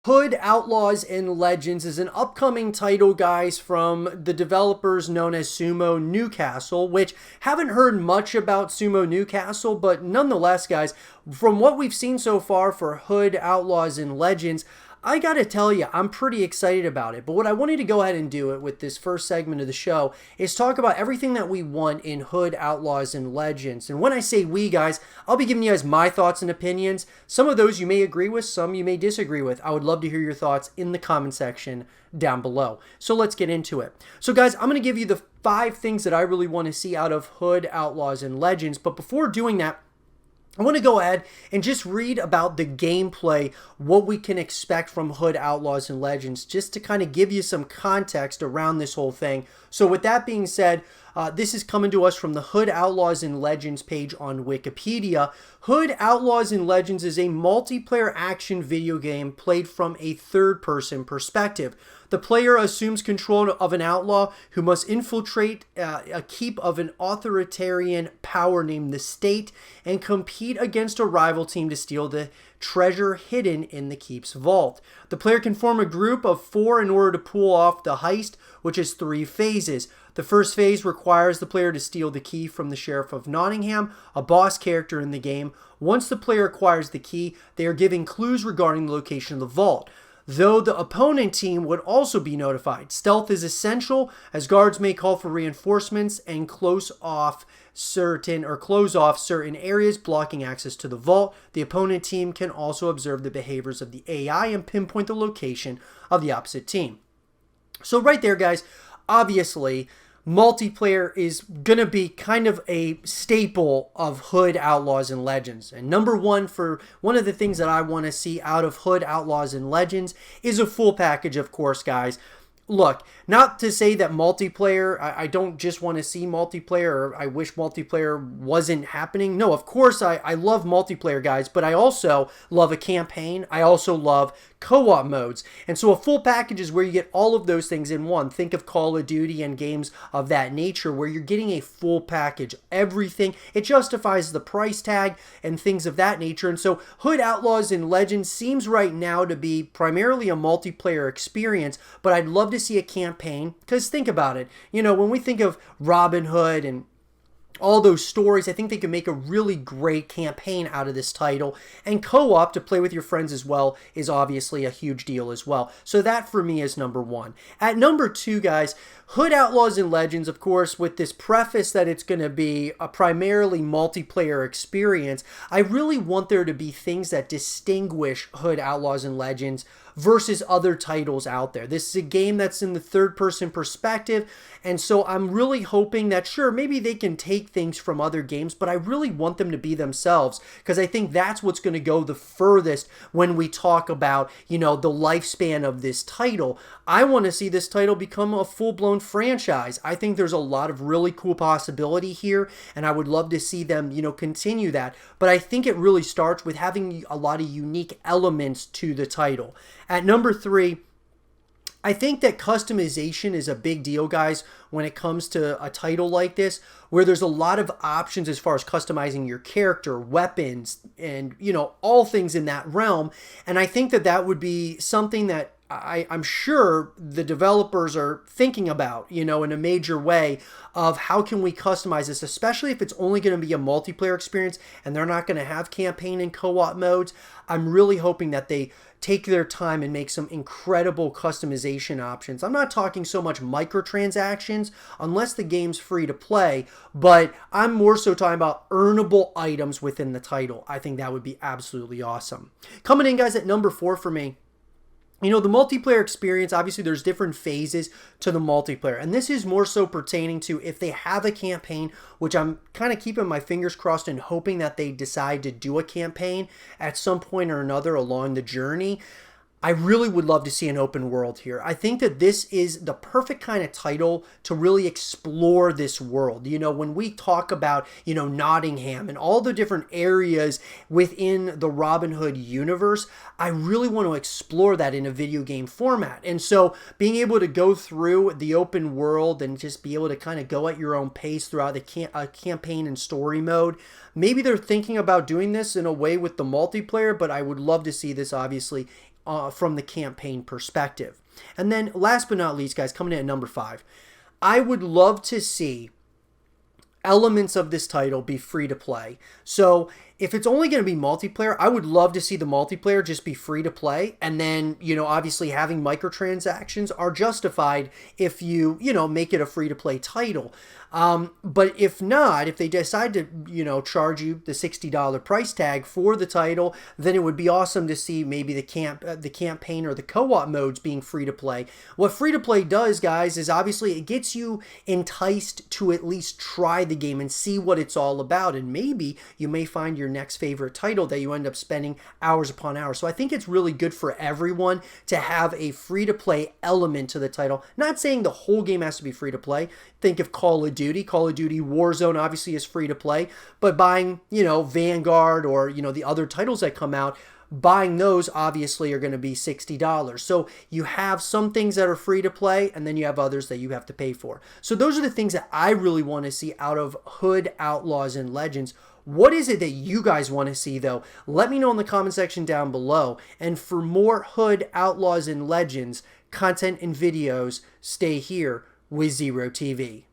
Hood, Outlaws, and Legends is an upcoming title, guys, from the developers known as Sumo Newcastle, which haven't heard much about Sumo Newcastle, but nonetheless, guys, from what we've seen so far for Hood, Outlaws, and Legends, I gotta tell you, I'm pretty excited about it. But what I wanted to go ahead and do it with this first segment of the show is talk about everything that we want in Hood, Outlaws, and Legends. And when I say we, guys, I'll be giving you guys my thoughts and opinions. Some of those you may agree with, some you may disagree with. I would love to hear your thoughts in the comment section down below. So let's get into it. So guys, I'm going to give you the 5 things that I really want to see out of Hood, Outlaws, and Legends. But before doing that, I want to go ahead and just read about the gameplay, what we can expect from Hood, Outlaws, and Legends, just to kind of give you some context around this whole thing. So with that being said, this is coming to us from the Hood, Outlaws, and Legends page on Wikipedia. Hood, Outlaws, and Legends is a multiplayer action video game played from a third-person perspective. The player assumes control of an outlaw who must infiltrate a keep of an authoritarian power named the State and compete against a rival team to steal the treasure hidden in the keep's vault. The player can form a group of 4 in order to pull off the heist, which is 3 phases. The first phase requires the player to steal the key from the Sheriff of Nottingham, a boss character in the game. Once the player acquires the key, they are given clues regarding the location of the vault, though the opponent team would also be notified. Stealth is essential, as guards may call for reinforcements and close off certain areas blocking access to the vault. The opponent team can also observe the behaviors of the AI and pinpoint the location of the opposite team. So right there, guys, obviously multiplayer is going to be kind of a staple of Hood, Outlaws, and Legends. And number one, for one of the things that I want to see out of Hood, Outlaws, and Legends is a full package, of course, guys. Look, not to say that multiplayer, I don't just want to see multiplayer, or I wish multiplayer wasn't happening. No, of course I love multiplayer, guys, but I also love a campaign. I also love co-op modes. And so a full package is where you get all of those things in one. Think of Call of Duty and games of that nature where you're getting a full package. Everything. It justifies the price tag and things of that nature. And so Hood, Outlaws, and Legends seems right now to be primarily a multiplayer experience, but I'd love to see a campaign, because think about it. You know, when we think of Robin Hood and all those stories, I think they can make a really great campaign out of this title. And co-op to play with your friends as well is obviously a huge deal as well. So that for me is number 1. At number 2, guys, Hood, Outlaws, and Legends, of course, with this preface that it's going to be a primarily multiplayer experience, I really want there to be things that distinguish Hood, Outlaws, and Legends versus other titles out there. This is a game that's in the third-person perspective, and so I'm really hoping that, sure, maybe they can take things from other games, but I really want them to be themselves, because I think that's what's going to go the furthest when we talk about, you know, the lifespan of this title. I want to see this title become a full-blown franchise. I think there's a lot of really cool possibility here, and I would love to see them, you know, continue that, but I think it really starts with having a lot of unique elements to the title. At number 3, I think that customization is a big deal, guys, when it comes to a title like this, where there's a lot of options as far as customizing your character, weapons, and, you know, all things in that realm. And I think that that would be something that I'm sure the developers are thinking about, you know, in a major way of how can we customize this, especially if it's only going to be a multiplayer experience and they're not going to have campaign and co-op modes. I'm really hoping that they take their time and make some incredible customization options. I'm not talking so much microtransactions unless the game's free to play, but I'm more so talking about earnable items within the title. I think that would be absolutely awesome. Coming in, guys, at number 4 for me, you know, the multiplayer experience, obviously there's different phases to the multiplayer. And this is more so pertaining to if they have a campaign, which I'm kind of keeping my fingers crossed and hoping that they decide to do a campaign at some point or another along the journey. I really would love to see an open world here. I think that this is the perfect kind of title to really explore this world. You know, when we talk about, you know, Nottingham and all the different areas within the Robin Hood universe, I really want to explore that in a video game format. And so being able to go through the open world and just be able to kind of go at your own pace throughout the campaign and story mode, maybe they're thinking about doing this in a way with the multiplayer, but I would love to see this obviously from the campaign perspective. And then last but not least, guys, coming in at number 5, I would love to see elements of this title be free to play. So if it's only going to be multiplayer, I would love to see the multiplayer just be free to play. And then, obviously having microtransactions are justified if you make it a free to play title. But if not, if they decide to, charge you the $60 price tag for the title, then it would be awesome to see maybe the campaign or the co-op modes being free to play. What free to play does, guys, is obviously it gets you enticed to at least try the game and see what it's all about. And maybe you may find your next favorite title that you end up spending hours upon hours. So I think it's really good for everyone to have a free to play element to the title. Not saying the whole game has to be free to play. Think of Call of Duty. Call of Duty Warzone obviously is free to play, but buying, Vanguard or, the other titles that come out, buying those obviously are going to be $60. So you have some things that are free to play, and then you have others that you have to pay for. So those are the things that I really want to see out of Hood, Outlaws, and Legends. What is it that you guys want to see, though? Let me know in the comment section down below. And for more Hood, Outlaws, and Legends content and videos, stay here with Zero TV.